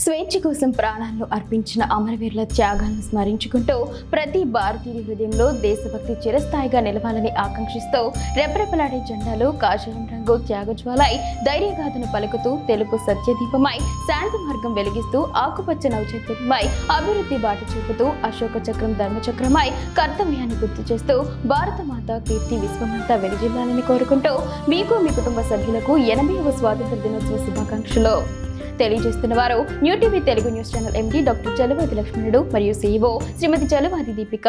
స్వేచ్ఛ కోసం ప్రాణాలను అర్పించిన అమరవీరుల త్యాగాలను స్మరించుకుంటూ ప్రతి భారతీయుడి హృదయంలో దేశభక్తి చిరస్థాయిగా నిలవాలని ఆకాంక్షిస్తూ రెపరెపలాడే జెండాలు కాషాయం రంగు త్యాగజ్వాలై ధైర్యగాథను పలుకుతూ తెలుపు సత్యదీపమై శాంతి మార్గం వెలిగిస్తూ ఆకుపచ్చ నవచైతన్యమై అభివృద్ధి బాట చూపుతూ అశోక చక్రం ధర్మచక్రమై కర్తవ్యాన్ని గుర్తు చేస్తూ భారత మాత కీర్తి విశ్వమంతా వెలిజిల్లాలని కోరుకుంటూ మీకు మీ కుటుంబ సభ్యులకు 80వ స్వాతంత్ర దినోత్సవ శుభాకాంక్షలు తెలియజేస్తున్న వారు new TV Telugu news channel MD doctor Chalavadi లక్ష్మణుడు మరియు CEO శ్రీమతి చలవాది దీపిక.